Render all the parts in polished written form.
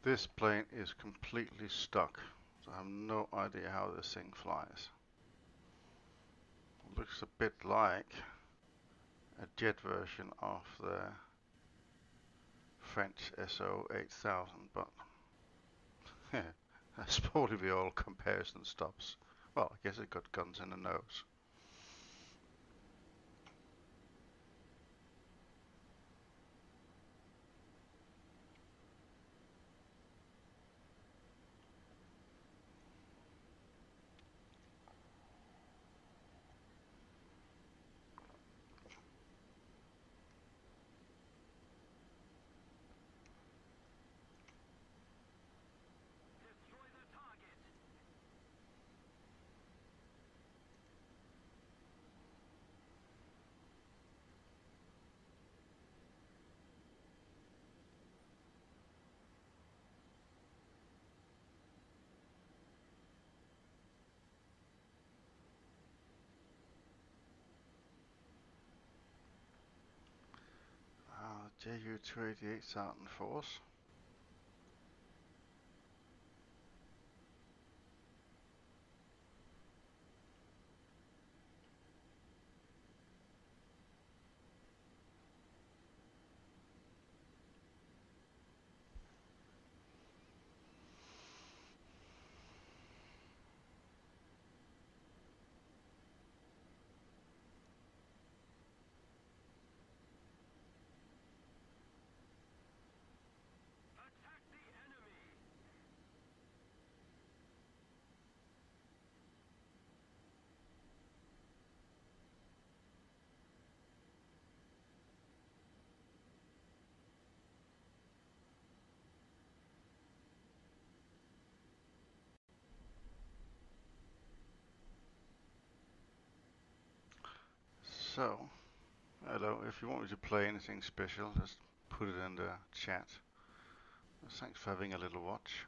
This plane is completely stuck, so I have no idea how this thing flies. It looks a bit like a jet version of the French SO 8000, but that's probably where all comparison stops. Well, I guess it got guns in the nose. Ju-288 Force. So, hello, if you want me to play anything special, just put it in the chat. Thanks for having a little watch.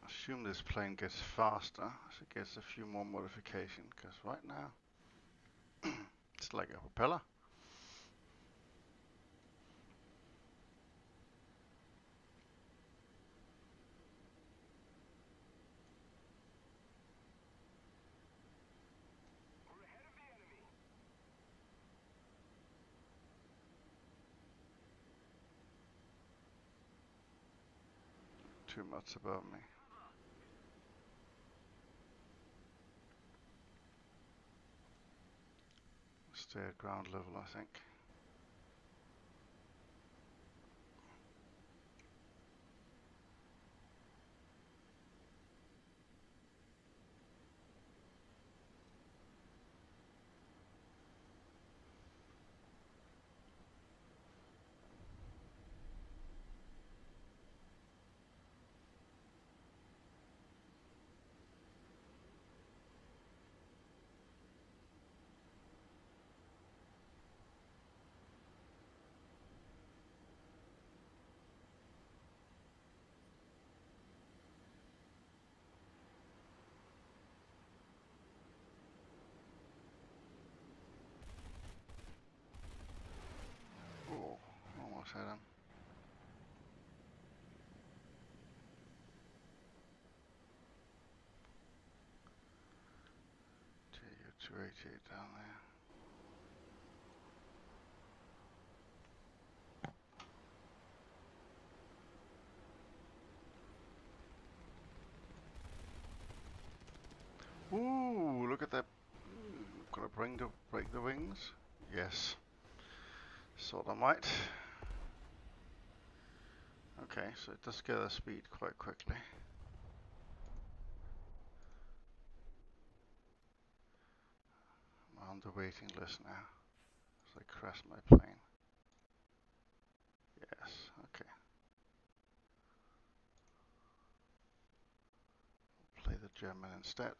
I assume this plane gets faster as it gets a few more modification, because right now it's like a propeller. Too much above me. Stay at ground level, I think. Oh, almost had him. Ju-288 down there. Ooh, look at that. Gonna break the wings? Yes. Sort of might. Okay, so it does gather speed quite quickly. I'm on the waiting list now. So I crash my plane. Yes, okay. Play the German instead.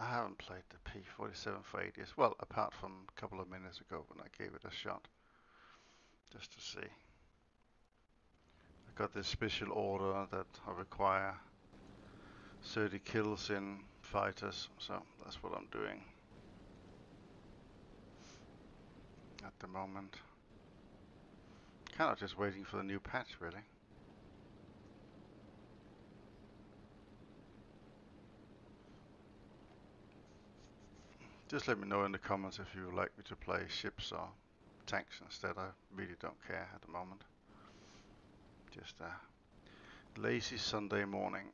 I haven't played the P47 for ages. Well, apart from a couple of minutes ago when I gave it a shot. Just to see. I got this special order that I require 30 kills in fighters, so that's what I'm doing at the moment. Kind of just waiting for the new patch, really. Just let me know in the comments if you would like me to play ships or tanks instead. I really don't care at the moment. Just a lazy Sunday morning.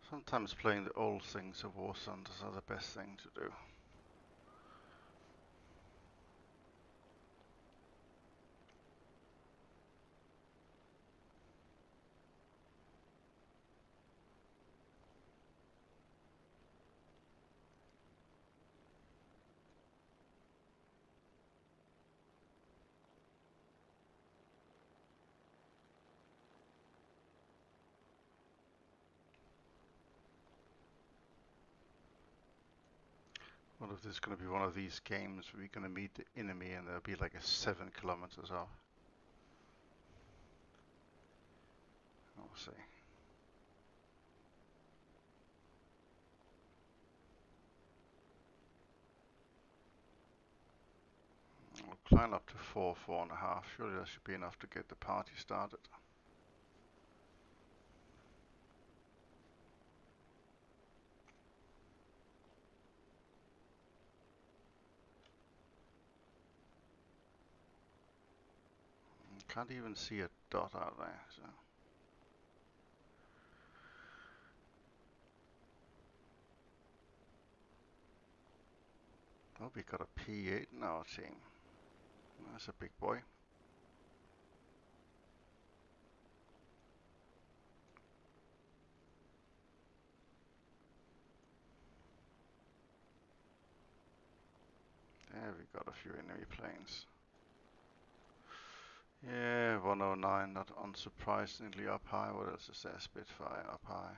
Sometimes playing the old things of War Thunders are the best thing to do. What if this is going to be one of these games where you're going to meet the enemy and they'll be like 7 kilometers off? We'll see. We'll climb up to 4.5. Surely that should be enough to get the party started. Can't even see a dot out there, so. Oh, we got a P8 in our team. That's a big boy. There we got a few enemy planes. Yeah, 109, not unsurprisingly up high. What else is there? Spitfire up high.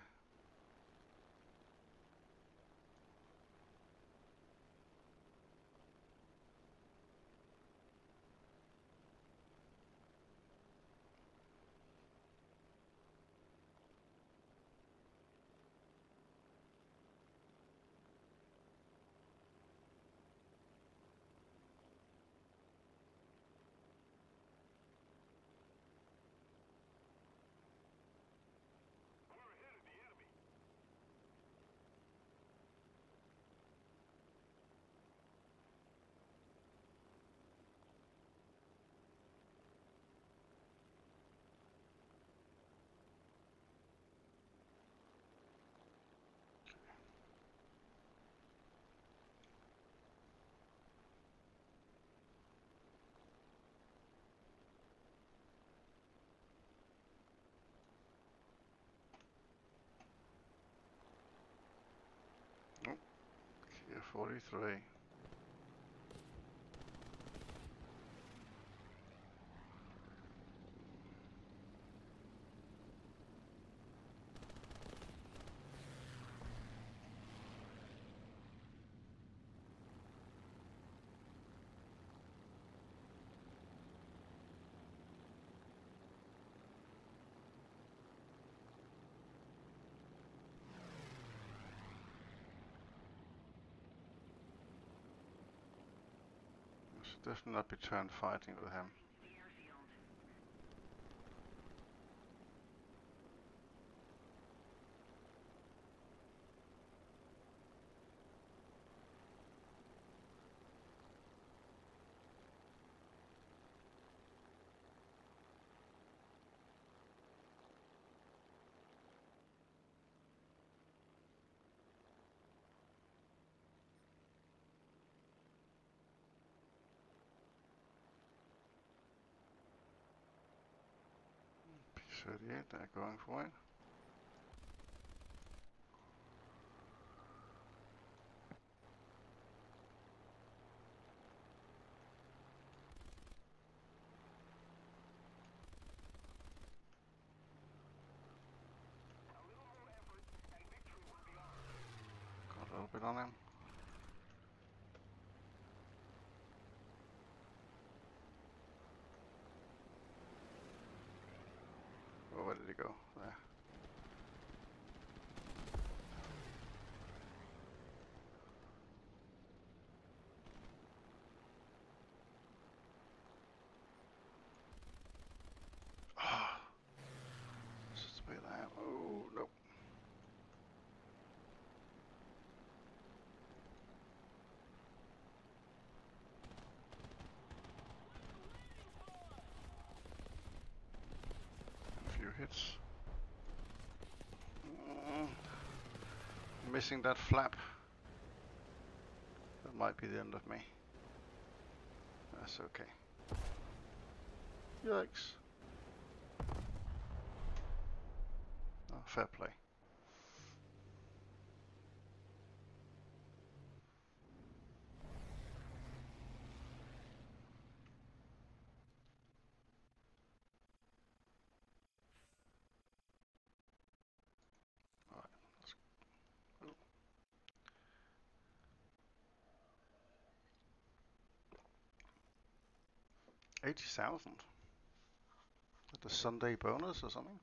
Oh, Kia 43. Definitely not be turn fighting with him. P38, they're going for it. Got a little bit on him. Oh, where did he go? There. Ah, just a bit there. Oh, no. A few hits. Missing that flap. That might be the end of me. That's okay. Yikes. Oh, fair play. Alright, let's go. 80,000. The Sunday bonus or something?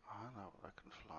I know I can fly.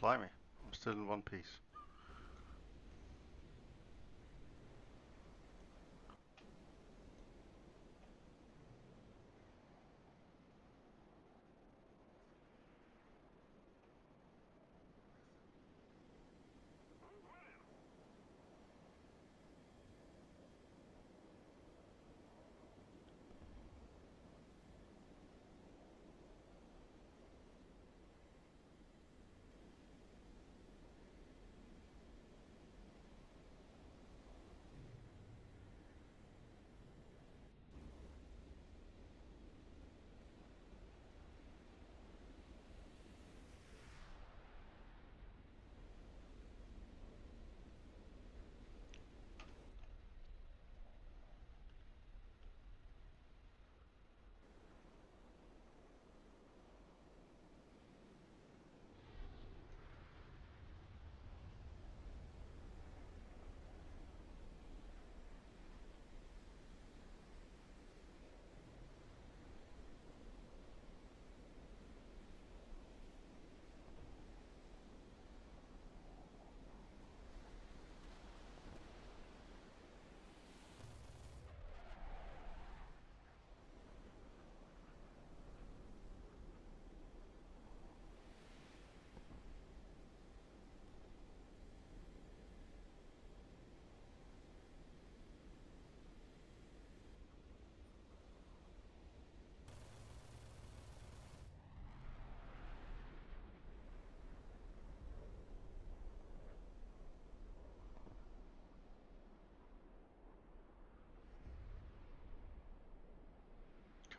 Blimey, I'm still in one piece.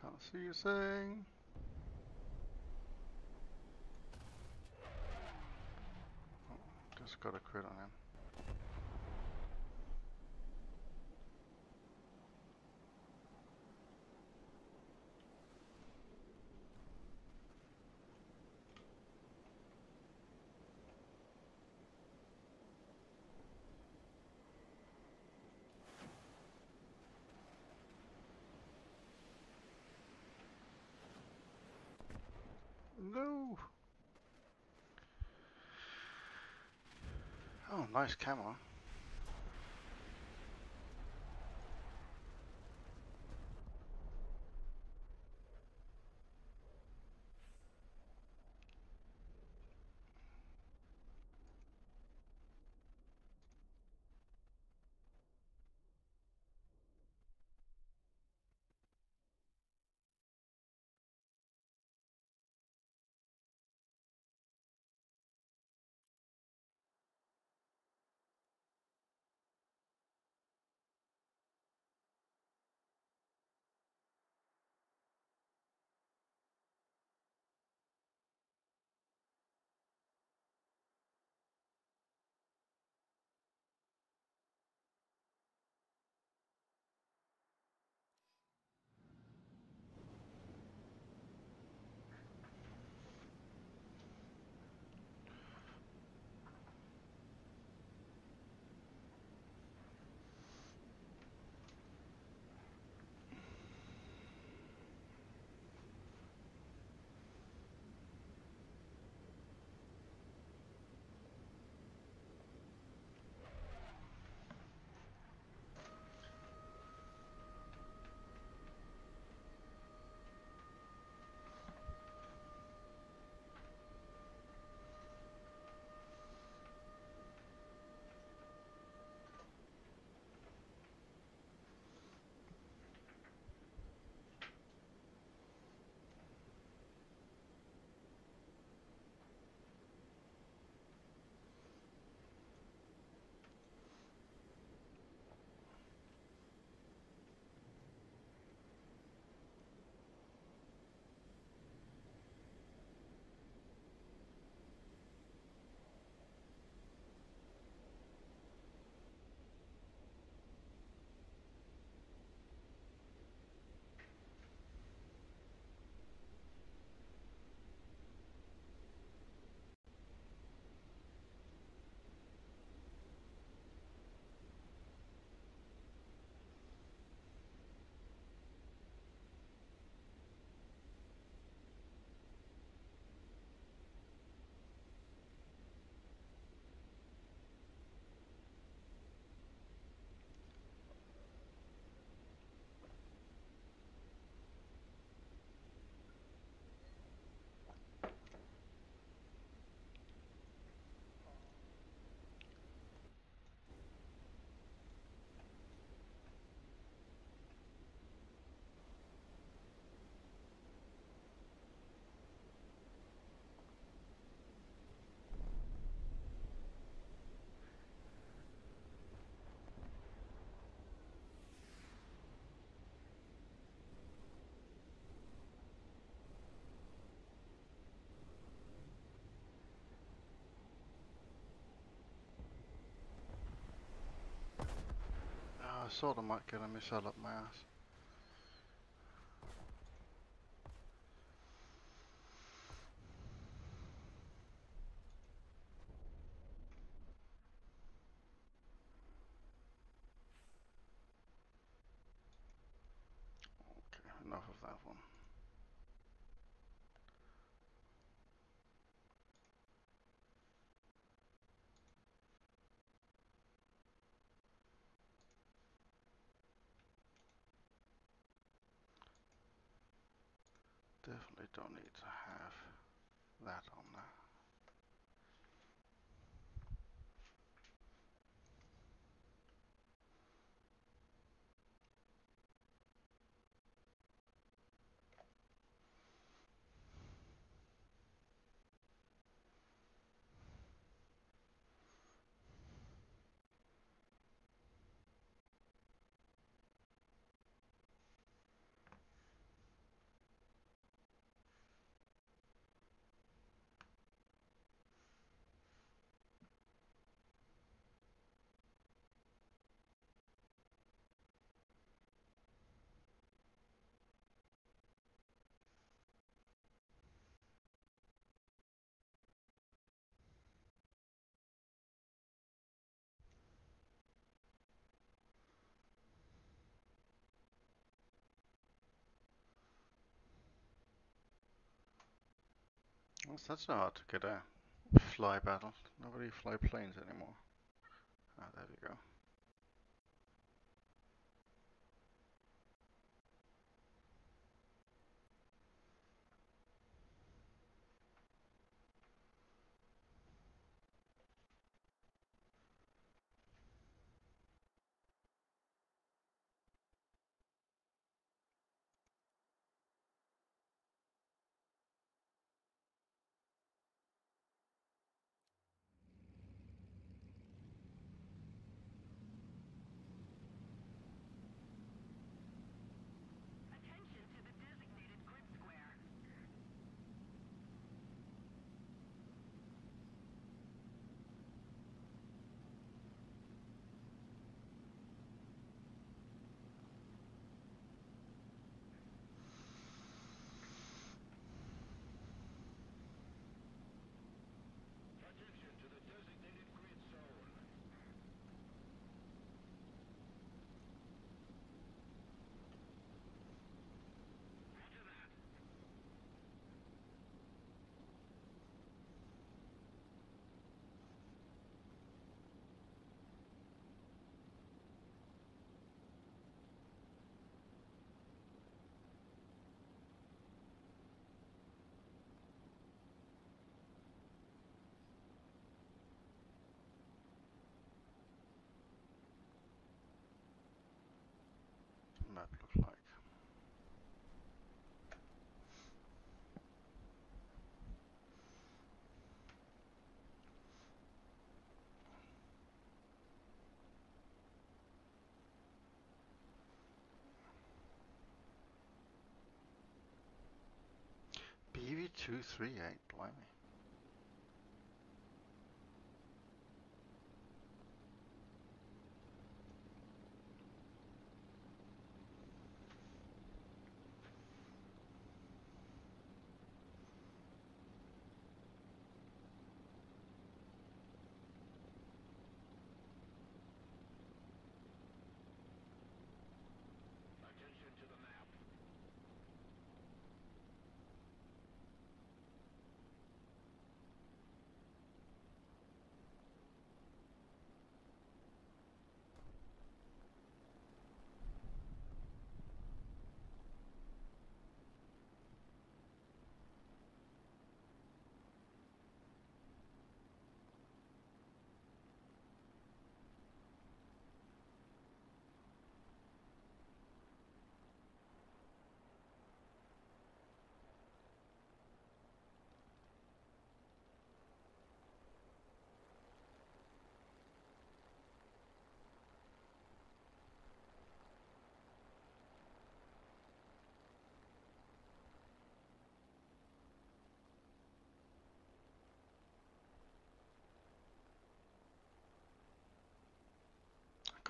Can't see a thing. Oh, just got a crit on him. No! Oh, nice camera. thought I might get a missile up my ass. Okay, enough of that one. Definitely don't need to have that on there. That's not hard to get a fly battle. Nobody fly planes anymore. Ah, there we go. Map look like. BV238, blimey.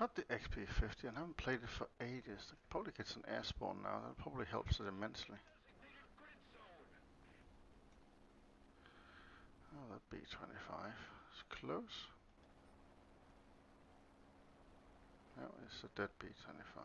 got the XP50 and haven't played it for ages. It probably gets an air spawn now. That probably helps it immensely. Oh, that B25 is close. No, it's a dead B25.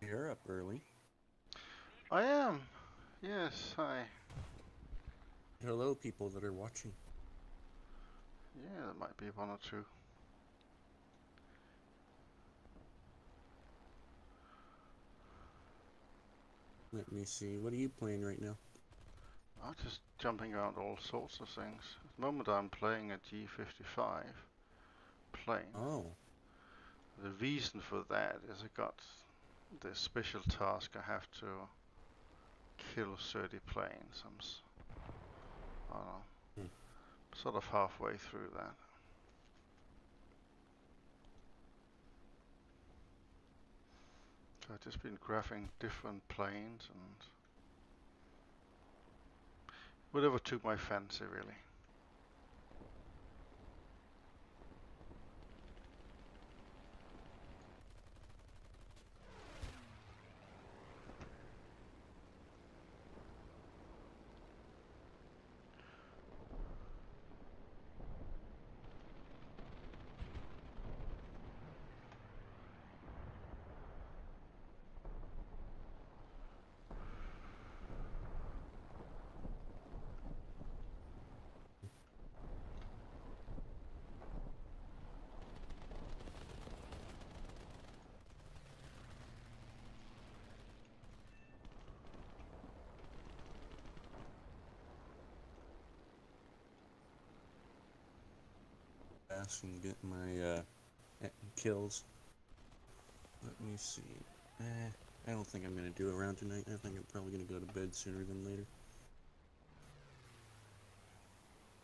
You're up early. I am. Yes, hi. Hello, people that are watching. Yeah, there might be one or two. Let me see. What are you playing right now? I'm just jumping around all sorts of things. At the moment I'm playing a G55 plane. Oh. The reason for that is I got this special task. I have to kill 30 planes. I don't know, Hmm. sort of halfway through that. So I've just been graphing different planes and whatever took my fancy, really. Fast and get my kills. Let me see. I don't think I'm gonna do a round tonight. I think I'm probably gonna go to bed sooner than later.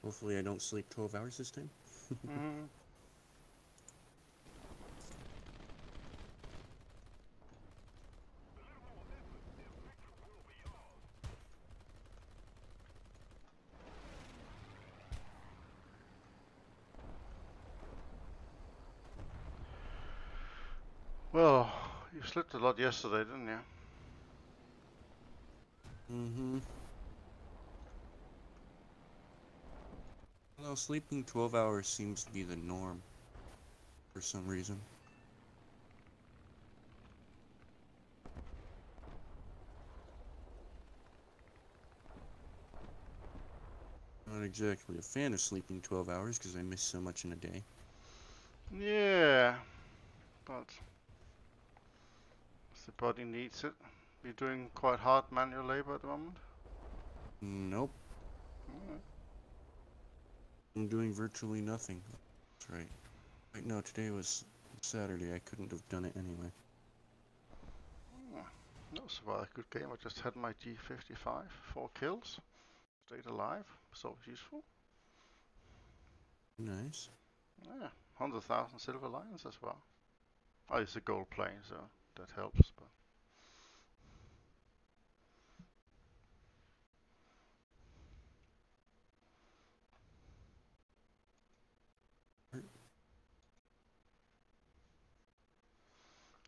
Hopefully I don't sleep 12 hours this time. Mm-hmm. Well, you slept a lot yesterday, didn't you? Mm-hmm. Well, sleeping 12 hours seems to be the norm for some reason. Not exactly a fan of sleeping 12 hours because I miss so much in a day. Yeah, but the body needs it. You're doing quite hard manual labor at the moment. Nope. Mm. I'm doing virtually nothing. That's right. Right now, today was Saturday. I couldn't have done it anyway. That was a good game. I just had my G55, 4 kills, stayed alive. It's always useful. Nice. Yeah, 100,000 silver lions as well. Oh, it's a gold plane, so that helps. But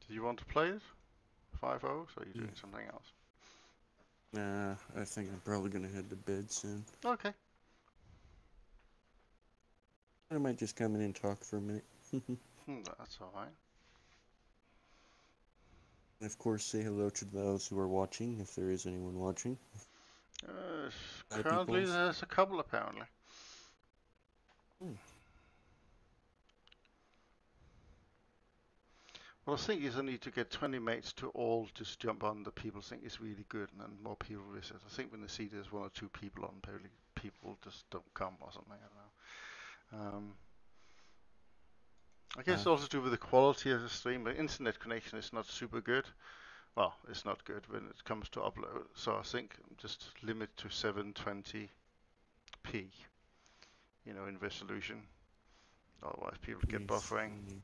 do you want to play it? 5-0, or are you doing something else? Nah, I think I'm probably gonna head to bed soon. Okay. I might just come in and talk for a minute. That's alright. And of course, say hello to those who are watching, if there is anyone watching. Currently, peoples. there's a couple apparently. Well, the thing is, I need to get 20 mates to all just jump on the people think it's really good, and then more people visit. I think when they see there's 1 or 2 people on, probably people just don't come or something. I don't know. I guess also to do with the quality of the stream. The internet connection is not super good. Well, it's not good when it comes to upload. So I think just limit to 720p, in resolution. Otherwise, people get buffering.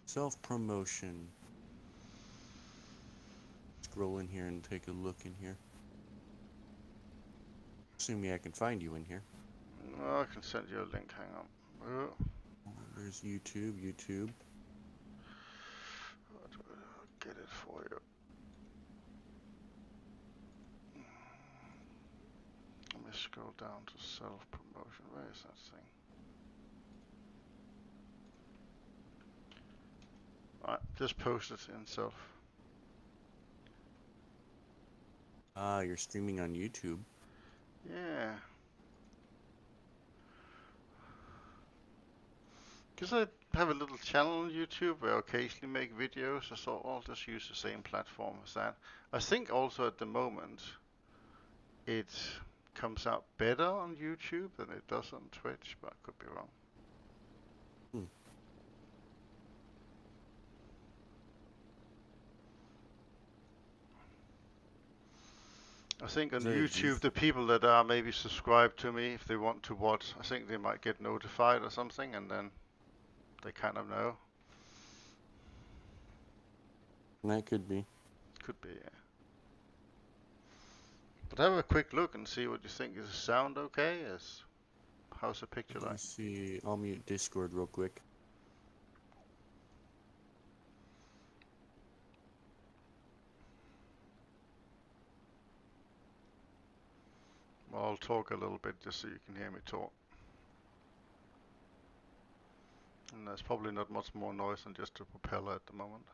Self-promotion. Scroll in here and take a look in here. Assuming I can find you in here. Oh, I can send you a link. Hang on. There's YouTube. I'll get it for you. Let me scroll down to self-promotion. Where is that thing? Alright, just post it in self. Ah, you're streaming on YouTube. Yeah. Because I have a little channel on YouTube where I occasionally make videos. I thought I'll just use the same platform as that. I think also at the moment it comes out better on YouTube than it does on Twitch, but I could be wrong. I think on YouTube, the people that are maybe subscribed to me, if they want to watch, I think they might get notified or something, and then they kind of know. That could be. Could be, yeah. But have a quick look and see what you think. Is the sound okay? How's the picture like? Let's see. I'll mute Discord real quick. Well, I'll talk a little bit just so you can hear me talk. And there's probably not much more noise than just a propeller at the moment.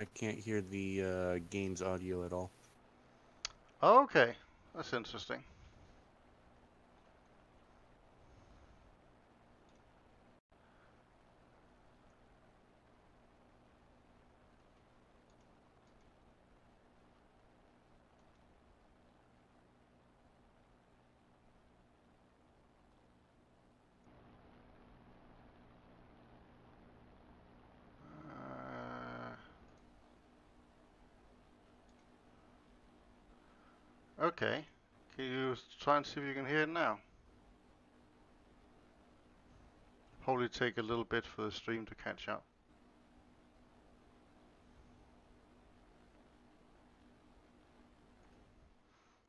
I can't hear the game's audio at all. Oh, okay, that's interesting. Okay, can you try and see if you can hear it now? Probably take a little bit for the stream to catch up.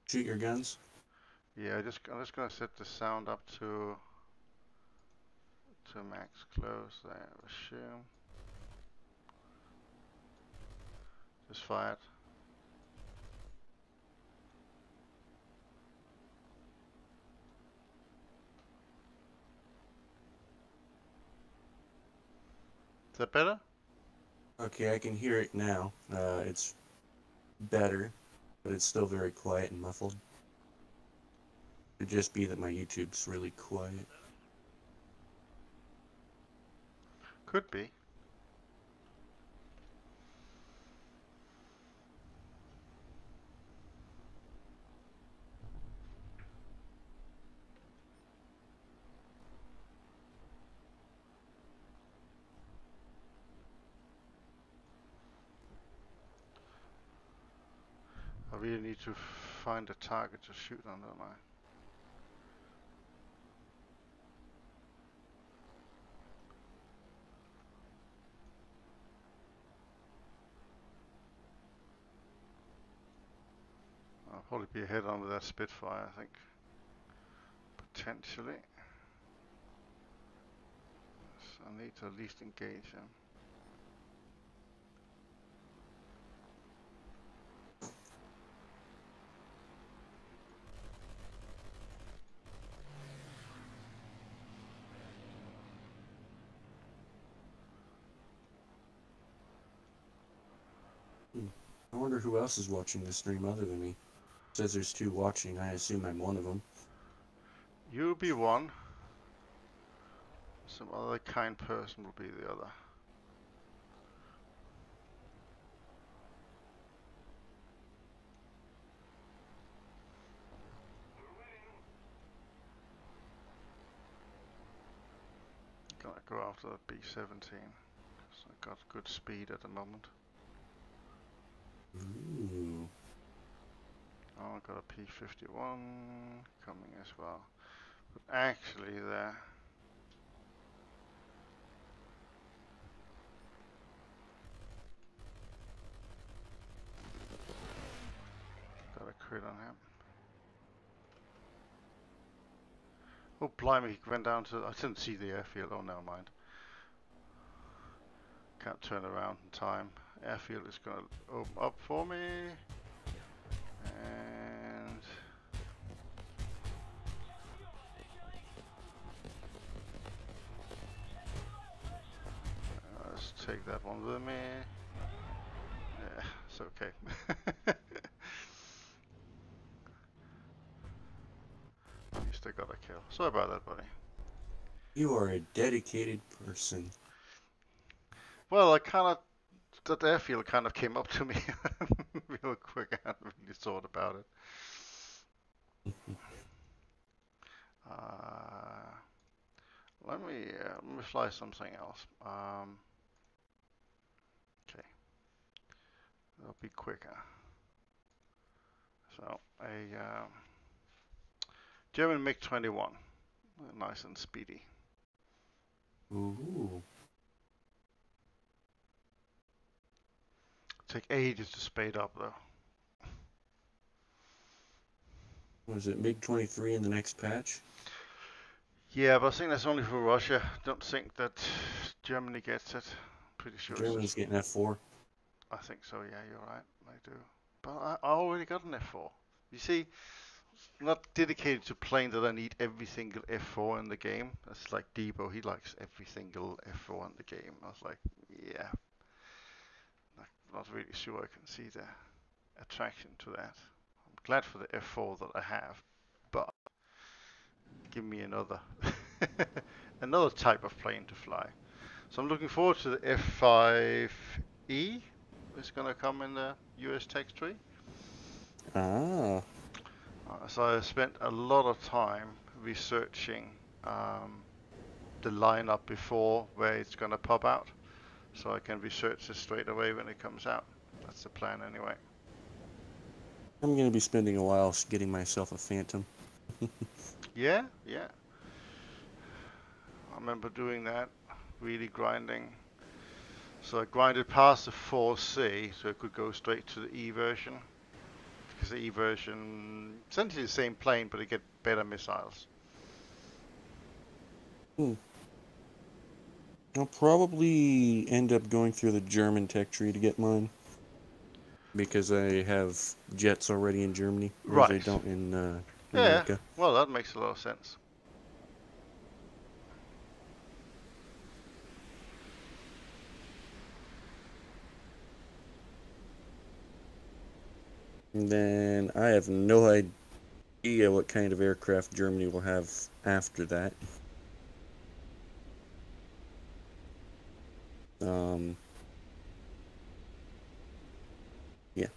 Shoot your guns. Yeah, I'm just gonna set the sound up to max close there. Assume. Just fired. Is that better? Okay, I can hear it now. It's better, but it's still very quiet and muffled. Could just be that my YouTube's really quiet. Could be. I really need to find a target to shoot on, don't I? I'll probably be ahead on with that Spitfire, I think. Potentially. So I need to at least engage him. I wonder who else is watching this stream other than me. It says there's 2 watching. I assume I'm one of them. You'll be one. Some other kind person will be the other. Gonna go after the B-17. So I got good speed at the moment. Ooh. Oh, I got a P-51 coming as well. But actually there. Got a crit on him. Oh, blimey, he went down to... I didn't see the airfield. Oh, never mind. Can't turn around in time. Airfield is going to open up for me. And... let's take that one with me. Yeah, it's okay. At least I got a kill. Sorry about that, buddy. You are a dedicated person. Well, I kind of... That airfield kind of came up to me real quick. I hadn't really thought about it. Let me fly something else. Okay, that'll be quicker. So a German MiG-21, nice and speedy. Ooh. Take ages to speed up though. Was it MiG-23 in the next patch? Yeah, but I think that's only for Russia. Don't think that Germany gets it. Pretty sure. Germany's getting F4. I think so. Yeah, you're right. I do. But I already got an F4. You see, I'm not dedicated to playing that I need every single F4 in the game. That's like Debo. He likes every single F4 in the game. I was like, yeah. Not really sure I can see the attraction to that. I'm glad for the F4 that I have, but give me another another type of plane to fly. So I'm looking forward to the F5E. It's gonna come in the US Tech tree. Ah. So I spent a lot of time researching the lineup before where it's gonna pop out, so I can research it straight away when it comes out. That's the plan anyway. I'm going to be spending a while getting myself a Phantom. Yeah. I remember doing that, really grinding. So I grinded past the 4C, so it could go straight to the E version. Because the E version, essentially the same plane, but it get better missiles. I'll probably end up going through the German tech tree to get mine. Because I have jets already in Germany, whereas I don't in America. Yeah, well that makes a lot of sense. And then I have no idea what kind of aircraft Germany will have after that. Yeah.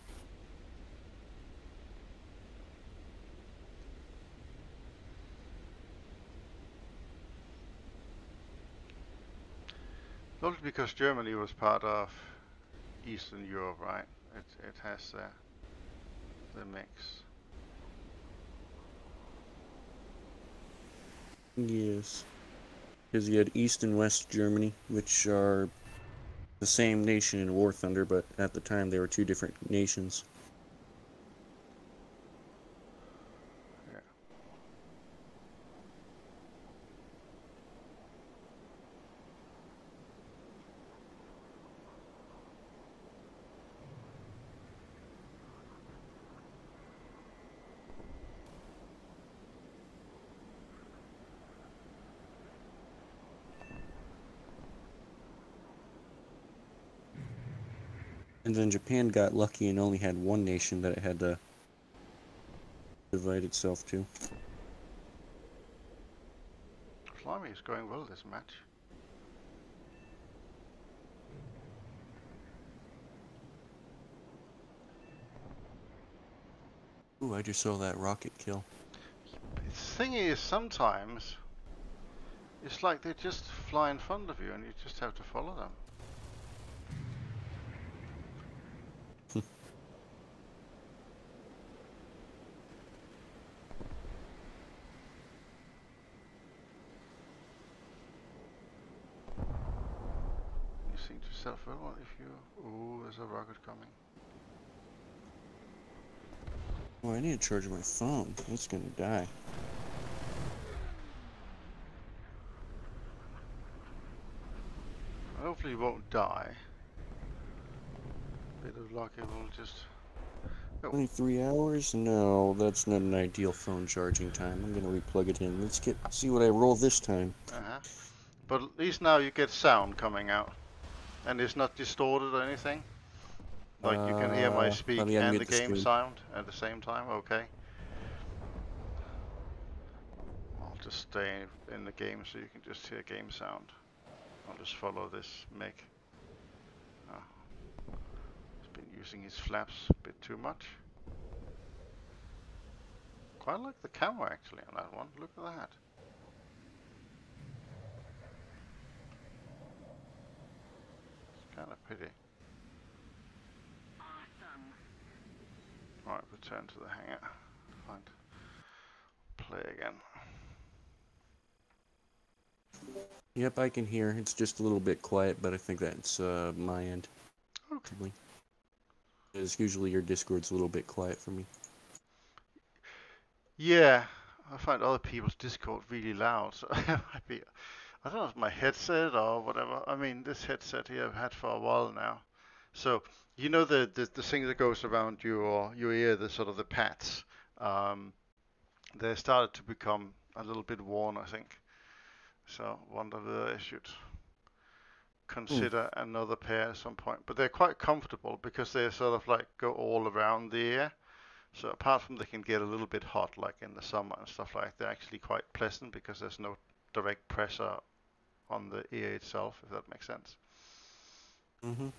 Probably because Germany was part of Eastern Europe, right? It has the mix. Yes. Because you had East and West Germany, which are the same nation in War Thunder, but at the time they were 2 different nations. Yeah. And then Japan got lucky and only had one nation that it had to divide itself to. Blimey is going well this match. Ooh, I just saw that rocket kill. The thing is, sometimes it's like they just fly in front of you and you just have to follow them. You think to yourself, well, what if you... Ooh, there's a rocket coming. Oh, I need to charge my phone. It's gonna die. Hopefully you won't die. Bit of luck, it will just... Oh. 23 hours? No, that's not an ideal phone charging time. I'm gonna replug it in. Let's see what I roll this time. But at least now you get sound coming out. And it's not distorted or anything. Like you can hear my speak and the game sound at the same time, okay. I'll just stay in the game so you can just hear game sound. I'll just follow this mic. He's been using his flaps a bit too much. Quite like the camera actually on that one, look at that. It's kind of pity. Alright, return to the hangar. Find play again. Yep, I can hear. It's just a little bit quiet, but I think that's my end. Okay. Because usually your Discord's a little bit quiet for me. Yeah, I find other people's Discord really loud, so it might be, I don't know if my headset or whatever. I mean, this headset here I've had for a while now. So, you know the thing that goes around your ear, the sort of the pads, they started to become a little bit worn, I think. So, wonder whether I should consider another pair at some point. But they're quite comfortable because they sort of like go all around the ear. So apart from they can get a little bit hot, like in the summer and stuff like, they're actually quite pleasant because there's no direct pressure on the ear itself, if that makes sense. Mm-hmm.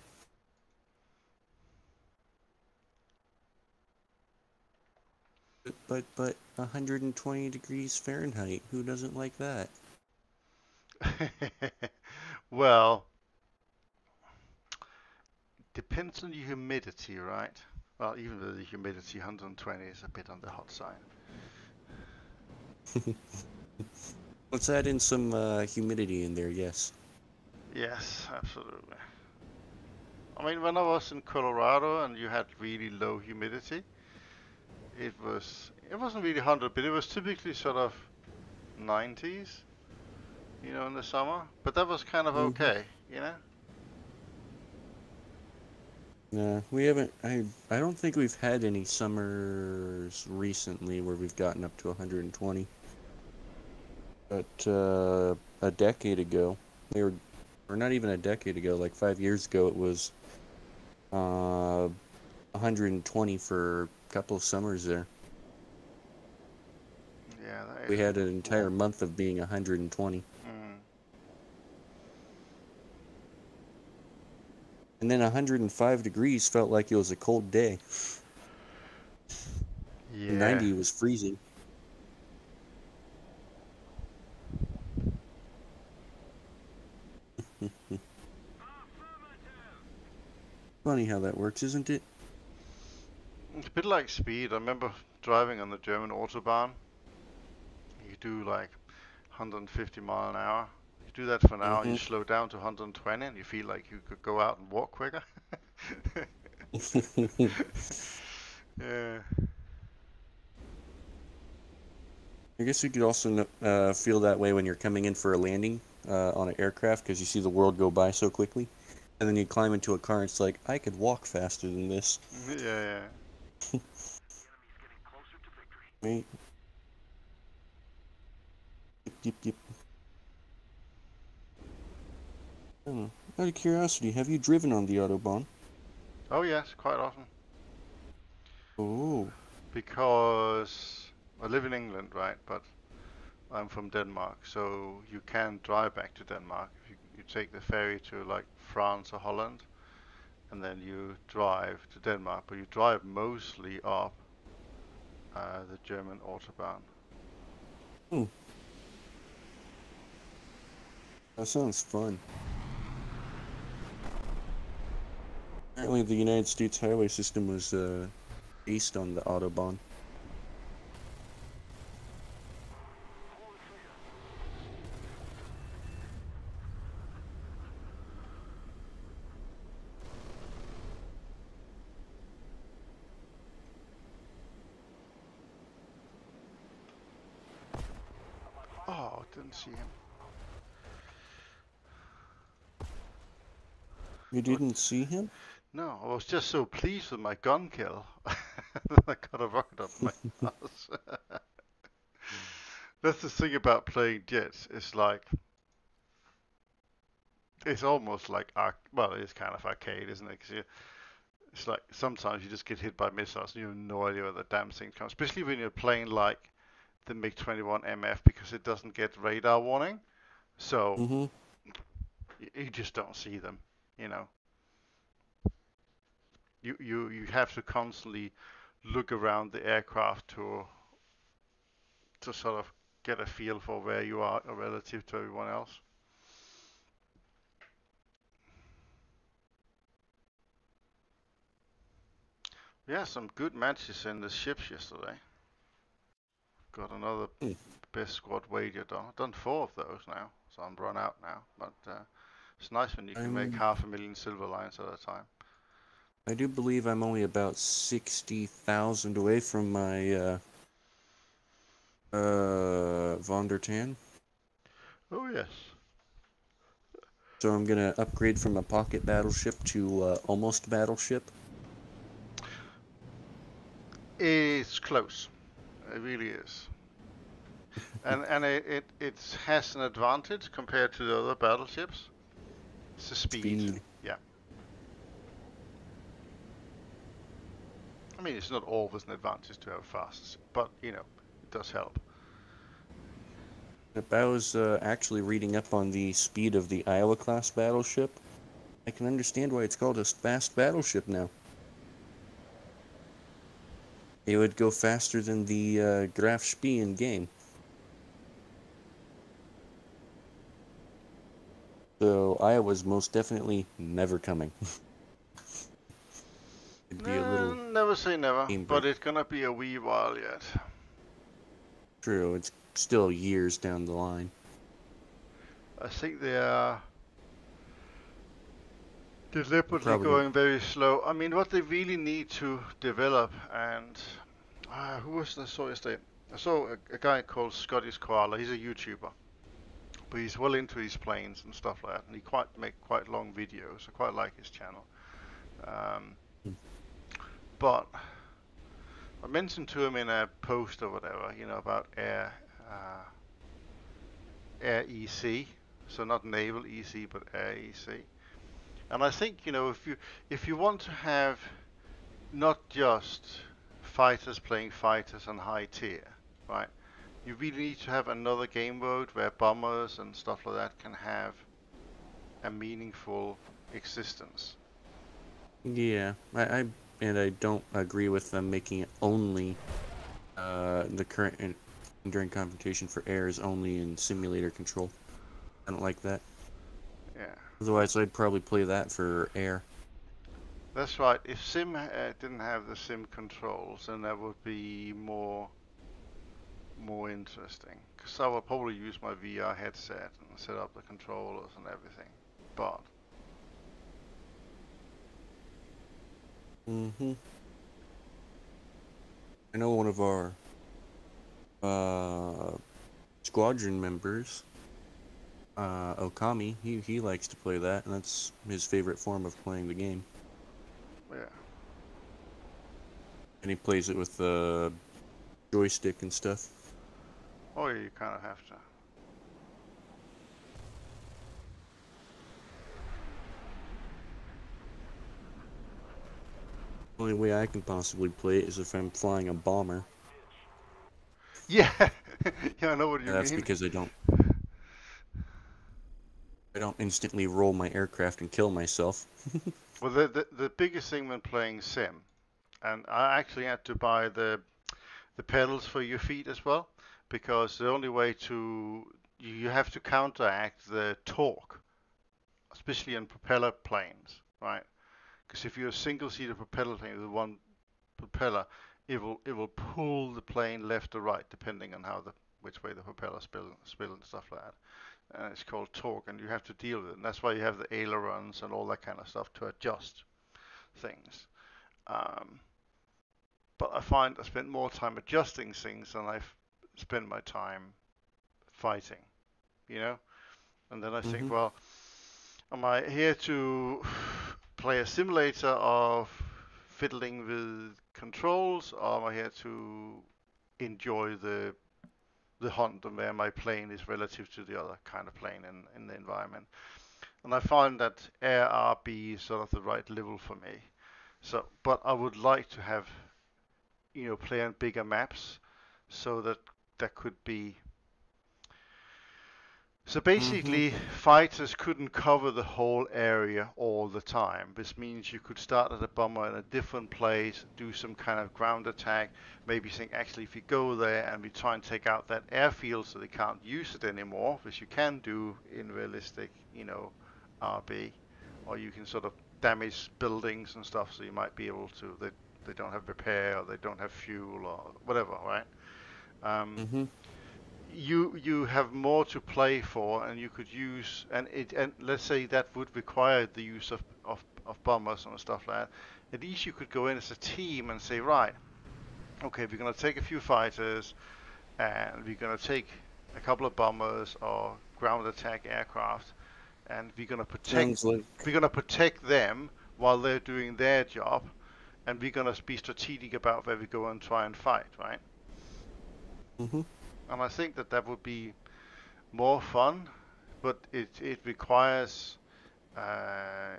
But 120 degrees Fahrenheit, who doesn't like that? Well, depends on the humidity, right? Well, even though the humidity 120 is a bit on the hot side. Let's add in some humidity in there, yes. Yes, absolutely. I mean, when I was in Colorado and you had really low humidity, it wasn't really 100, but it was typically sort of 90s, you know, in the summer. But that was kind of okay, you know? No, we haven't. I don't think we've had any summers recently where we've gotten up to 120. But a decade ago, or not even a decade ago, like 5 years ago, it was 120 for a couple of summers there. Yeah, we had an entire month of being 120. And then 105 degrees felt like it was a cold day. Yeah. 90 was freezing. Funny how that works, isn't it? It's a bit like speed. I remember driving on the German Autobahn. You do like 150 mile an hour. You do that for an hour, you slow down to 120 and you feel like you could go out and walk quicker. Yeah. I guess you could also feel that way when you're coming in for a landing on an aircraft because you see the world go by so quickly. And then you climb into a car and it's like, I could walk faster than this. Yeah. Right. Yep. Out of curiosity, have you driven on the Autobahn? Oh yes, quite often. Oh. Because I live in England, right? But I'm from Denmark, so you can drive back to Denmark. If you take the ferry to like France or Holland, and then you drive to Denmark, but you drive mostly up the German autobahn. Hmm. That sounds fun. Apparently, the United States highway system was based on the Autobahn. Oh, didn't see him. You didn't see him? No, I was just so pleased with my gun kill. I got a rocket up my ass. That's the thing about playing jets. It's like it's almost like well, it's kind of arcade, isn't it? 'Cause it's like sometimes you just get hit by missiles and you have no idea where the damn thing comes. Especially when you're playing like the MiG-21 MF because it doesn't get radar warning, so Mm-hmm. you just don't see them. You know, you have to constantly look around the aircraft to sort of get a feel for where you are relative to everyone else. We had some good matches in the ships yesterday. Got another best squad wager done. I've done 4 of those now, so I'm run out now. But it's nice when you can make 500,000 silver lions at a time. I do believe I'm only about 60,000 away from my Von der Tan. Oh yes. So I'm gonna upgrade from a pocket battleship to almost battleship. It's close. It really is. And it has an advantage compared to the other battleships. It's the speed. Yeah. I mean, it's not always an advantage to have fast, but you know, it does help. I was actually reading up on the speed of the Iowa class battleship. I can understand why it's called a fast battleship now. It would go faster than the Graf Spee in game. So Iowa's most definitely never coming. It'd be a little Never say never, game but break. it's gonna be a wee while yet. True, it's still years down the line. I think they are deliberately Probably going very slow. I mean, what they really need to develop, and who was I saw yesterday? I saw a guy called Scottish Koala. He's a YouTuber, but he's well into his planes and stuff like that, and he make quite long videos. I quite like his channel. Um, but I mentioned to him in a post or whatever, you know, about air EC, so not naval EC, but air EC. And I think, you know, if you want to have not just fighters playing fighters on high tier, right? You really need to have another game mode where bombers and stuff like that can have a meaningful existence. yeah. I don't agree with them making it only the current enduring confrontation for air is only in simulator control. I don't like that. Yeah, Otherwise, I'd probably play that for air. that's right. If Sim didn't have the Sim controls, then that would be more interesting. Because I would probably use my VR headset and set up the controllers and everything. But Mm-hmm. I know one of our squadron members, Okami, he likes to play that, and that's his favorite form of playing the game. yeah, And he plays it with the joystick and stuff. oh yeah, you kind of have to. Only way I can possibly play it is if I'm flying a bomber. Yeah, yeah, I know what you That's mean. because I don't instantly roll my aircraft and kill myself. Well, the biggest thing when playing Sim, and I actually had to buy the pedals for your feet as well, because the only way to you have to counteract the torque, especially in propeller planes, right? Because if you're a single-seater propeller plane with one propeller, it will pull the plane left or right depending on how the which way the propeller spill and stuff like that. And it's called torque, and you have to deal with it. And that's why you have the ailerons and all that kind of stuff to adjust things. Um, but I find I spend more time adjusting things than I spend my time fighting, you know? And then I think, Mm-hmm. well, am I here to play a simulator of fiddling with controls, or am I here to enjoy the hunt and where my plane is relative to the other kind of plane in the environment? And I find that Air RB is sort of the right level for me. So, but I would like to have, play on bigger maps so that could be. So Mm-hmm. basically, fighters couldn't cover the whole area all the time. This means you could start at a bomber in a different place, do some kind of ground attack, maybe think, actually, if you go there and we try and take out that airfield so they can't use it anymore, which you can do in realistic, RB, or you can sort of damage buildings and stuff, so you might be able to, they don't have repair, or they don't have fuel, or whatever, right? Um, Mm-hmm. you have more to play for, and you could use, and let's say that would require the use of bombers and stuff like that. At least you could go in as a team and say, right, okay, we're gonna take a few fighters and we're gonna take a couple of bombers or ground attack aircraft, and Sounds like. we're gonna protect them while they're doing their job, and we're gonna be strategic about where we go and try and fight, right? Mm-hmm. And I think that would be more fun, but it requires a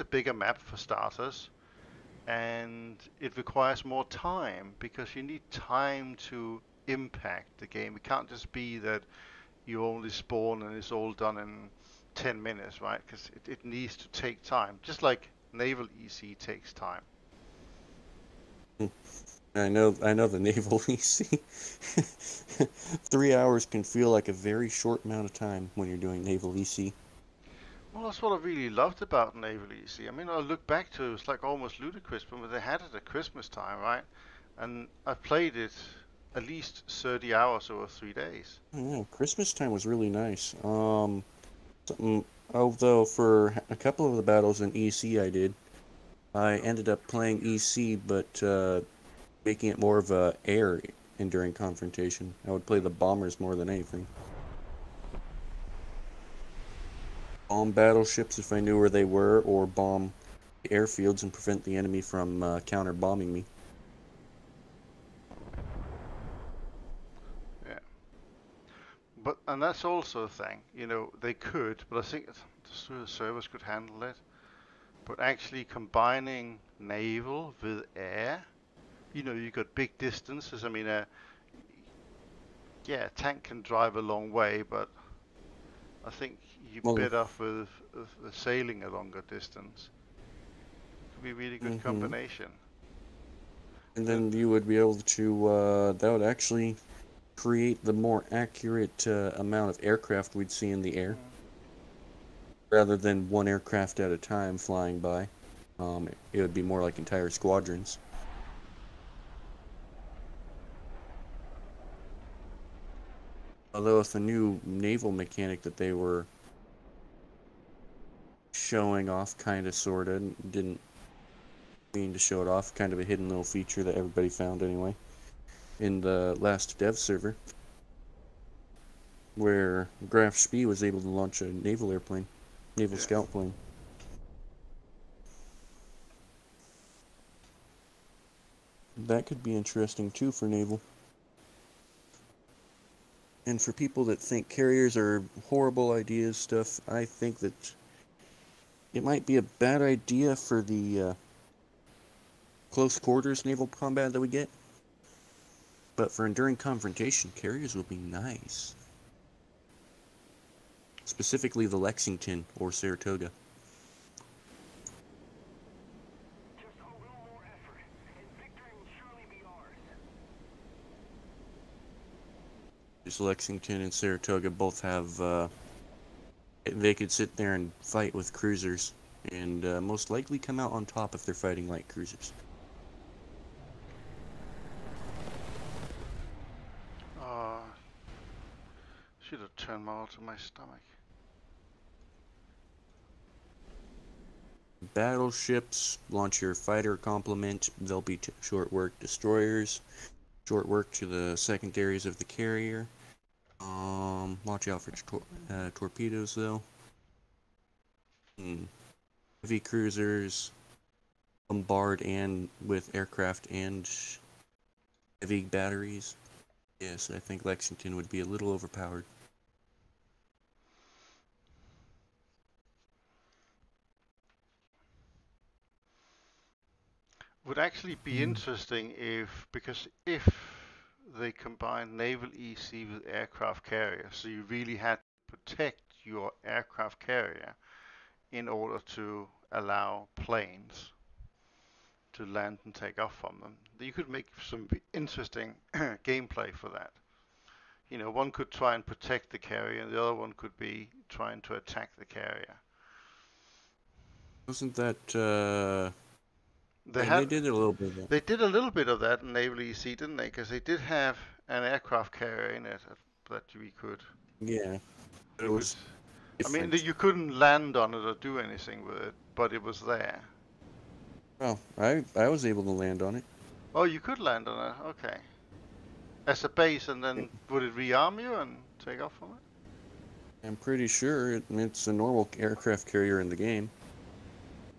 bigger map for starters, and it requires more time because you need time to impact the game. It can't just be that you only spawn and it's all done in 10 minutes, right? Because it needs to take time, just like Naval EC takes time. I know the naval EC. 3 hours can feel like a very short amount of time when you're doing naval EC. Well, that's what I really loved about Naval EC. I mean, I look back to it's like almost ludicrous, but they had it at Christmas time, right? And I played it at least 30 hours over 3 days. Yeah, Christmas time was really nice. Something, although for a couple of the battles in EC I ended up playing EC, but making it more of a air enduring confrontation. I would play the bombers more than anything. Bomb battleships if I knew where they were, or bomb the airfields and prevent the enemy from counter bombing me. Yeah, and that's also a thing. They could, but I think the servers could handle it. But actually combining naval with air, you got big distances. I mean, yeah, a tank can drive a long way, but I think you're Well, better off with sailing a longer distance. Could be a really good mm-hmm. combination. And Then, then you would be able to, that would actually create the more accurate amount of aircraft we'd see in the air, mm, rather than one aircraft at a time flying by. It would be more like entire squadrons. Although with the new naval mechanic that they were showing off, kind of, sort of, didn't mean to show it off, kind of a hidden little feature that everybody found anyway, in the last dev server, where Graf Spee was able to launch a naval airplane, naval yeah. scout plane. That could be interesting too for naval. And for people that think carriers are horrible ideas stuff, I think that it might be a bad idea for the close quarters naval combat that we get. But for enduring confrontation, carriers will be nice. Specifically the Lexington or Saratoga. Just a little more effort, and victory will surely be ours. This Lexington and Saratoga both have, they could sit there and fight with cruisers, and most likely come out on top if they're fighting light cruisers. Should have turned more to my stomach. Battleships, launch your fighter complement. They'll be short work destroyers. Short work to the secondaries of the carrier. Watch out for torpedoes though. Heavy cruisers, bombard and with aircraft and heavy batteries. Yes, I think Lexington would be a little overpowered. Would actually be interesting because if they combined naval EC with aircraft carrier, so you really had to protect your aircraft carrier in order to allow planes to land and take off from them. You could make some interesting gameplay for that. You know, one could try and protect the carrier, and the other one could be trying to attack the carrier. Wasn't that, They did a little bit of that. They did a little bit of that in Naval EC, didn't they? Because they did have an aircraft carrier in it that we could. Yeah. It was different. I mean, you couldn't land on it or do anything with it, but it was there. Well, I was able to land on it. Oh, you could land on it. Okay. As a base, and then would it rearm you and take off from it? I'm pretty sure it's a normal aircraft carrier in the game.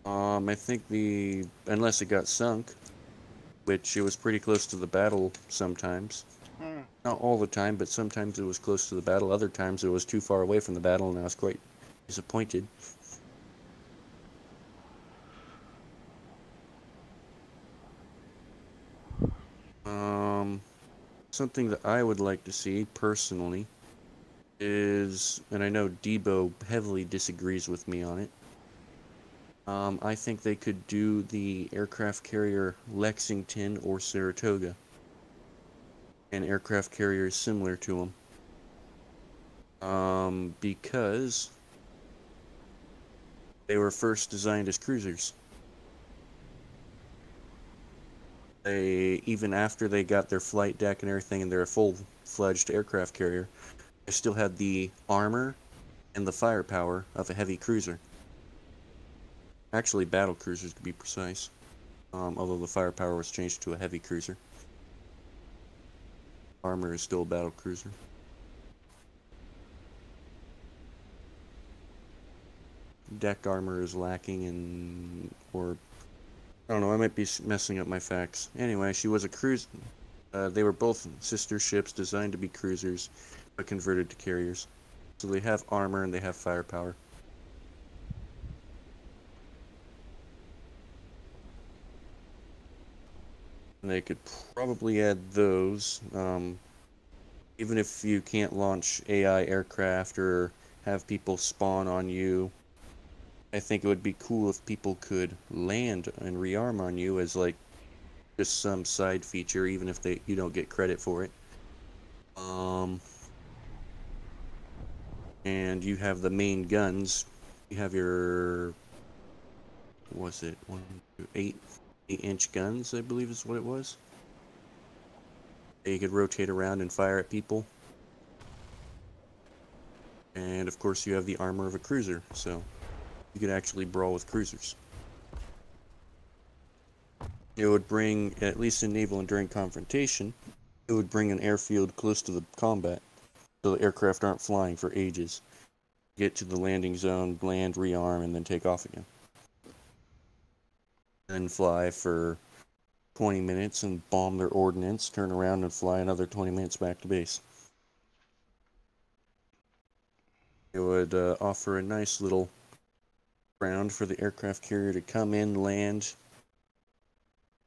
I think unless it got sunk, which it was pretty close to the battle sometimes. Not all the time, but sometimes it was close to the battle. Other times it was too far away from the battle, and I was quite disappointed. Something that I would like to see, personally, is, and I know Debo heavily disagrees with me on it, I think they could do the aircraft carrier Lexington or Saratoga. And aircraft carriers similar to them. Because they were first designed as cruisers. Even after they got their flight deck and everything and they're a full-fledged aircraft carrier, they still had the armor and the firepower of a heavy cruiser. Actually, battle cruisers to be precise. Although the firepower was changed to a heavy cruiser. Armor is still a battle cruiser. Deck armor is lacking or I don't know, I might be messing up my facts. Anyway, she was a cruiser. They were both sister ships designed to be cruisers, but converted to carriers. So they have armor and they have firepower. And they could probably add those, even if you can't launch AI aircraft or have people spawn on you. I think it would be cool if people could land and rearm on you as like just some side feature, even if you don't get credit for it. And you have the main guns. You have your, what's it, 8-inch guns, I believe is what it was. You could rotate around and fire at people. And of course you have the armor of a cruiser, so you could actually brawl with cruisers. It would bring, at least in naval and during confrontation, it would bring an airfield close to the combat, so the aircraft aren't flying for ages. Get to the landing zone, land, rearm, and then take off again. Then fly for 20 minutes and bomb their ordnance, turn around and fly another 20 minutes back to base. It would offer a nice little ground for the aircraft carrier to come in, land,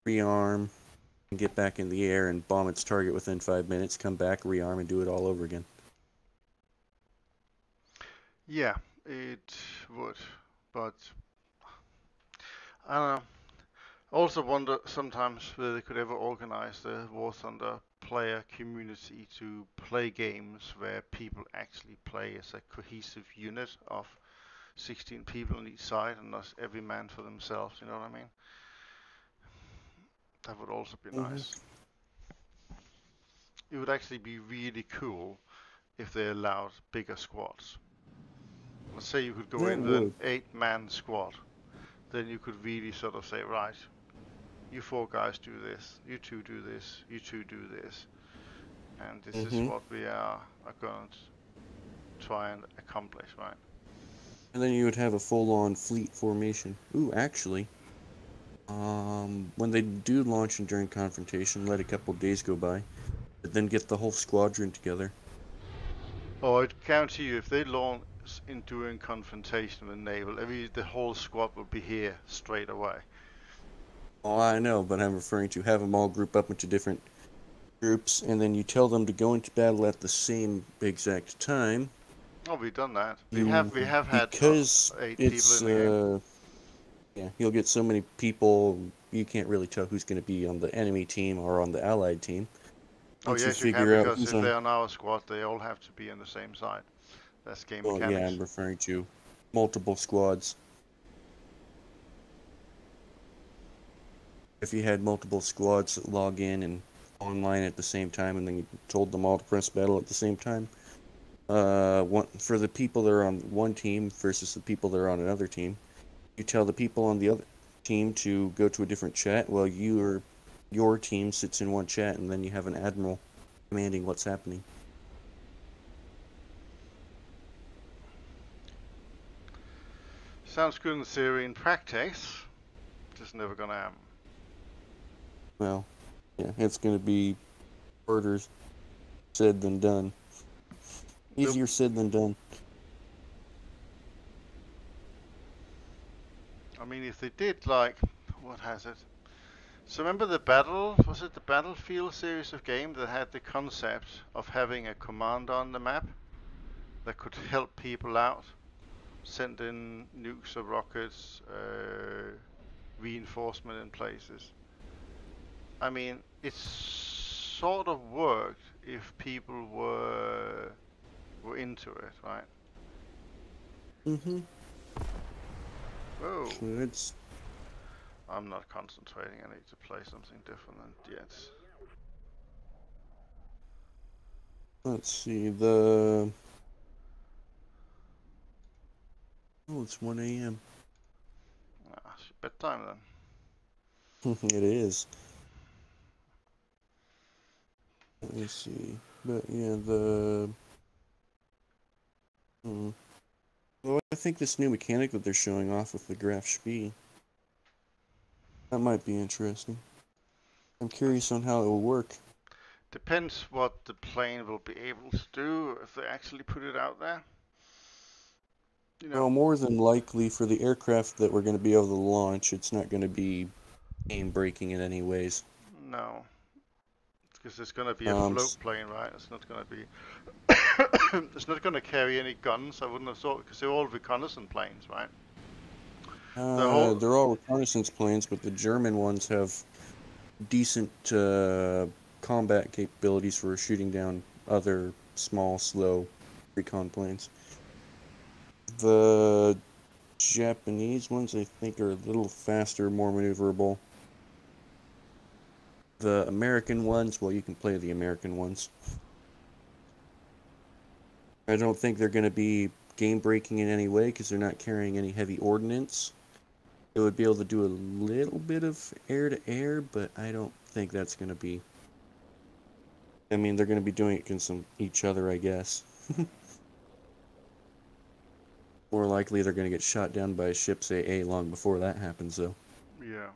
rearm, and get back in the air and bomb its target within 5 minutes, come back, rearm, and do it all over again. Yeah, it would, but I don't know. Also wonder sometimes whether they could ever organize the War Thunder player community to play games where people actually play as a cohesive unit of 16 people on each side and not every man for themselves, you know what I mean? That would also be Mm-hmm. nice. It would actually be really cool if they allowed bigger squads. Let's say you could go That in with an would. 8-man squad. Then you could really sort of say, right, you 4 guys do this, you 2 do this, you 2 do this. And this is Mm-hmm. what we are going to try and accomplish, right? And then you would have a full-on fleet formation. Ooh, actually, when they do launch and during confrontation, let a couple days go by, but then get the whole squadron together. Oh, I guarantee you, if they launch in during confrontation with naval, the whole squad will be here straight away. Oh, I know, but I'm referring to have them all group up into different groups, and then you tell them to go into battle at the same exact time. Oh, we've done that. We You have had because 8 people it's in the game. yeah, you'll get so many people you can't really tell who's going to be on the enemy team or on the allied team. Oh Once you yes, you can, figure out because who's if on, they're on our squad, they all have to be on the same side. That's game well, yeah, mechanics. I'm referring to multiple squads. If you had multiple squads that log in and online at the same time, and then you told them all to press battle at the same time, for the people that are on one team versus the people that are on another team, you tell the people on the other team to go to a different chat while your team sits in one chat, and then you have an admiral commanding what's happening. Sounds good in theory. In practice, just never gonna happen. Well, yeah, it's going to be harder said than done. Easier said than done. I mean, if they did like, what has it? So remember was it the Battlefield series of games that had the concept of having a commander on the map that could help people out, send in nukes or rockets, reinforcement in places. I mean, it sort of worked if people were into it, right? Mm-hmm. Whoa. So it's I'm not concentrating. I need to play something different than Jets. let's see it's 1 a.m. Ah, it's bedtime then. It is. Let me see. But yeah, well, I think this new mechanic that they're showing off with the Graf Spee, that might be interesting. I'm curious on how it will work. Depends what the plane will be able to do if they actually put it out there. You Well, know, more than likely for the aircraft that we're going to be able to launch, it's not going to be game breaking in any ways. no, because it's gonna be a Um, float plane, right? It's not gonna be. It's not gonna carry any guns. I wouldn't have thought, because they're all reconnaissance planes, right? The whole. they're all reconnaissance planes, but the German ones have decent combat capabilities for shooting down other small, slow recon planes. The Japanese ones, I think, are a little faster, more maneuverable. The American ones, well, you can play the American ones. I don't think they're going to be game breaking in any way because they're not carrying any heavy ordnance. It would be able to do a little bit of air to air, but I don't think that's going to be. I mean, they're going to be doing it against each other, I guess. More likely, they're going to get shot down by ships AA long before that happens, though. Yeah.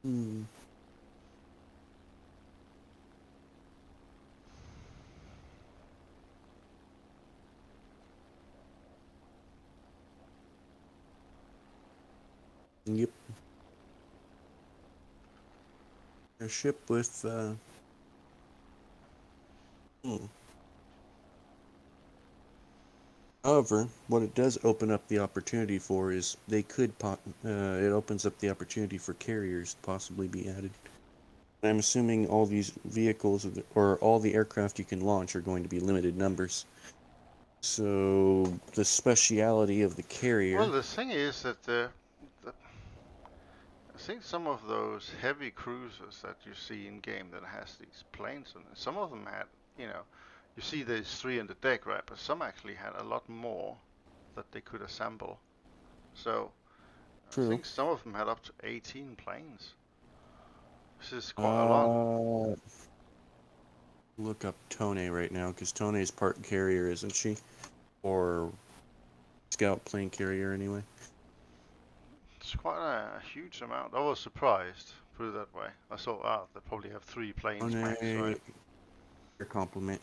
Hmm. Yep. A ship with, However, what it does open up the opportunity for is they could it opens up the opportunity for carriers to possibly be added. I'm assuming all these vehicles or all the aircraft you can launch are going to be limited numbers. So the speciality of the carrier. Well, the thing is that I think some of those heavy cruisers that you see in game that has these planes on it, some of them had, you see there's 3 on the deck, right? But some actually had a lot more that they could assemble. So I True. think some of them had up to 18 planes. This is quite a lot. Look up Tone right now, because Tone is part carrier, isn't she? Or scout plane carrier, anyway. It's quite a huge amount. I was surprised, put it that way. I thought, they probably have 3 planes Tone, max, right? your compliment.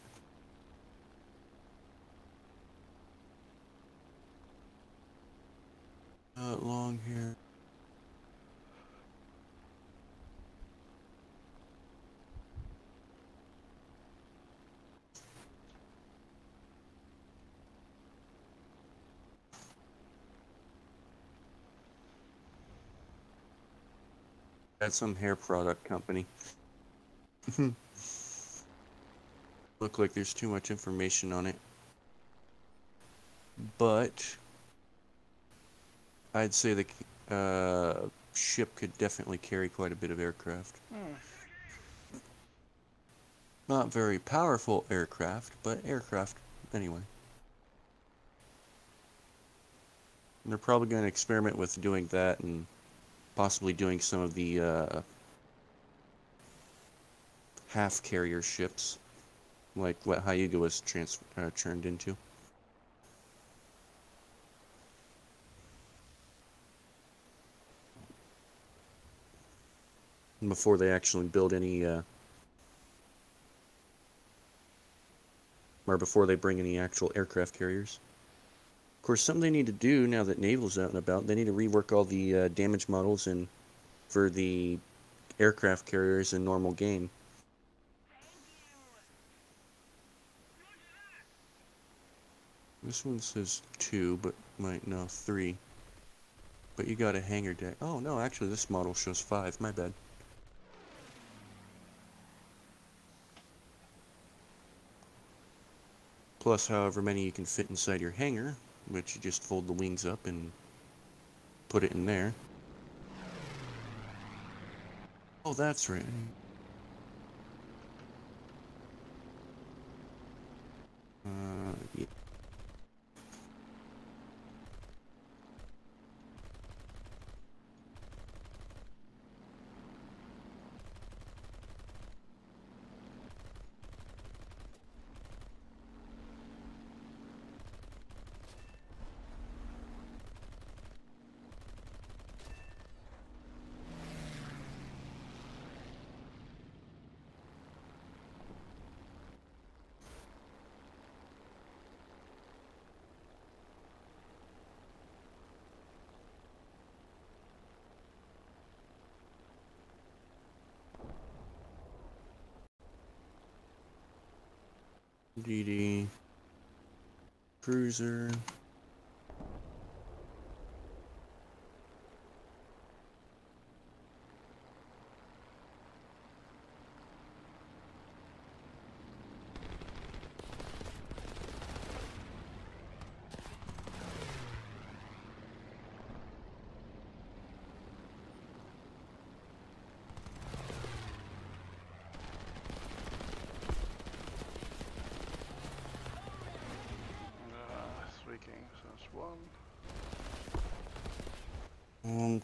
Long here. That's some hair product company. Look like there's too much information on it. But I'd say the ship could definitely carry quite a bit of aircraft. Not very powerful aircraft, but aircraft anyway. And they're probably going to experiment with doing that and possibly doing some of the half carrier ships, like what Hyuga was turned into. Before they actually build any, or before they bring any actual aircraft carriers. Of course, something they need to do now that Naval's out and about, they need to rework all the damage models and for the aircraft carriers in normal game. This one says 2, but no, 3. But you got a hangar deck. Oh no, actually this model shows 5, my bad. Plus however many you can fit inside your hangar, which you just fold the wings up and put it in there. Oh, that's right. Yeah. DD cruiser.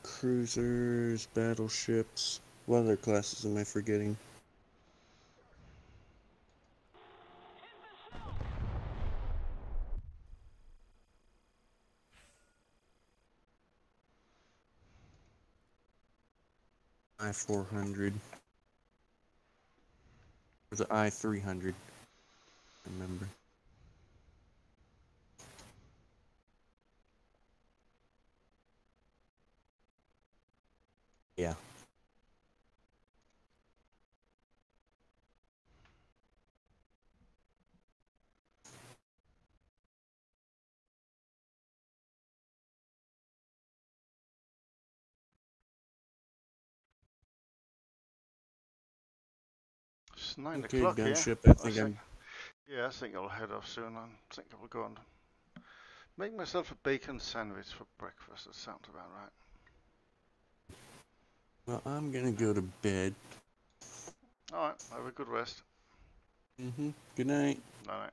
Cruisers, battleships. What other classes am I forgetting? I-400. Or the I-300. Remember. Yeah. It's 9 Okay, o'clock here. gunship. I think Yeah, I think I'll head off soon. I think I'll go and make myself a bacon sandwich for breakfast. That sounds about right. well, I'm gonna go to bed. Alright, have a good rest. Good night. Night night.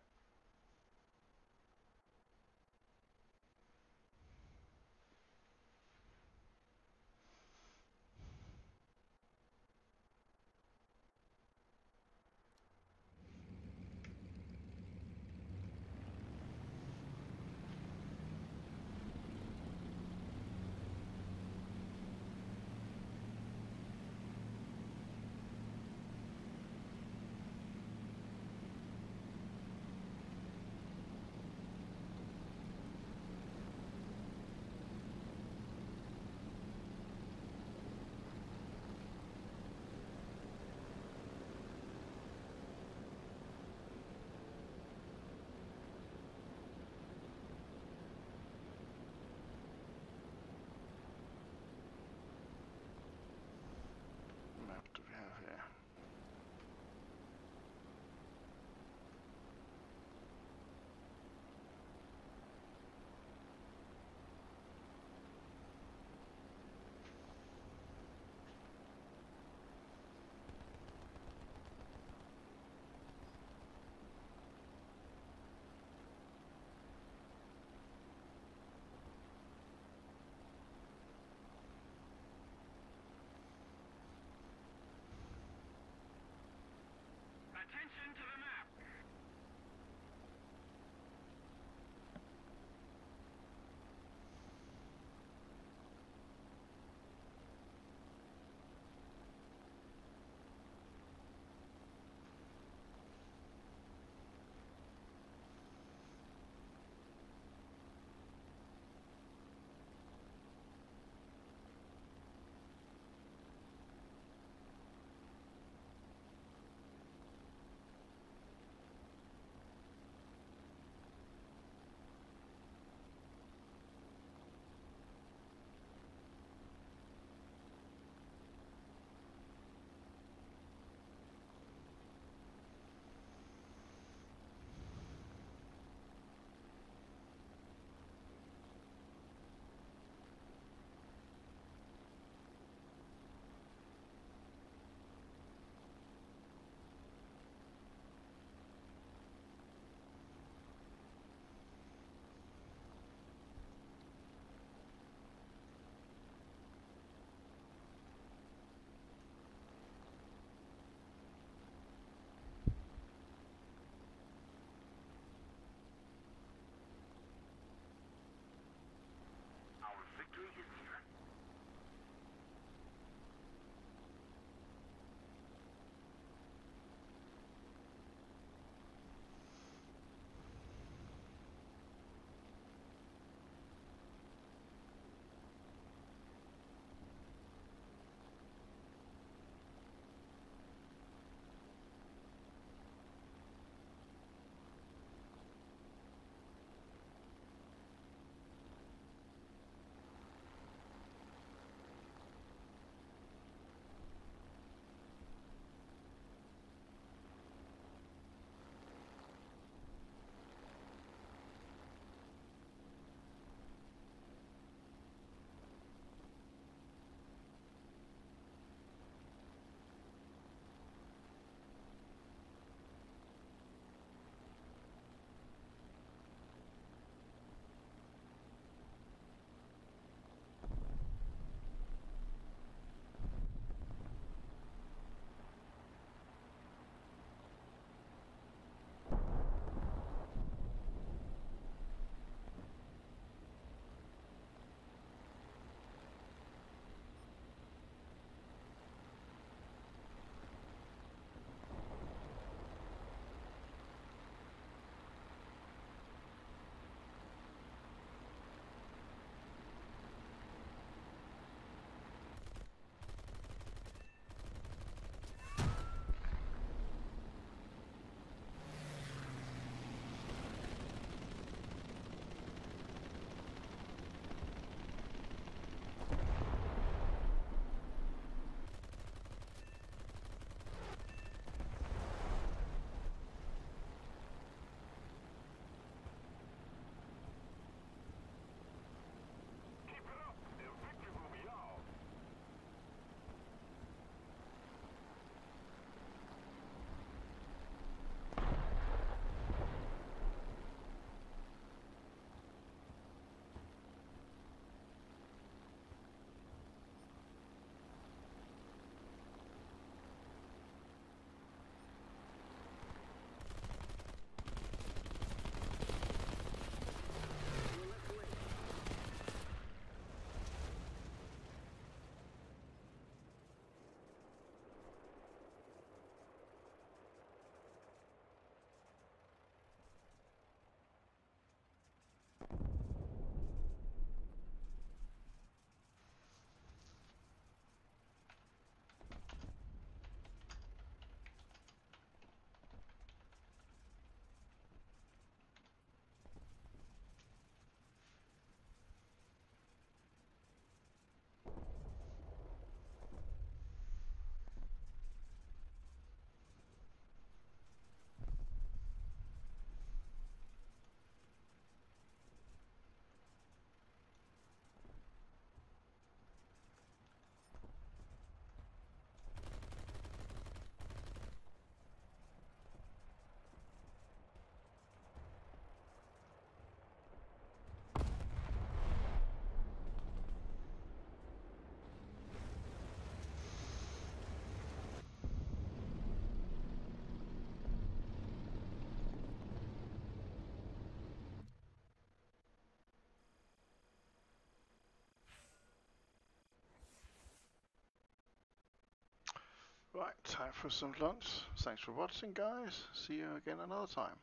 Right, time for some lunch. Thanks for watching, guys. See you again another time.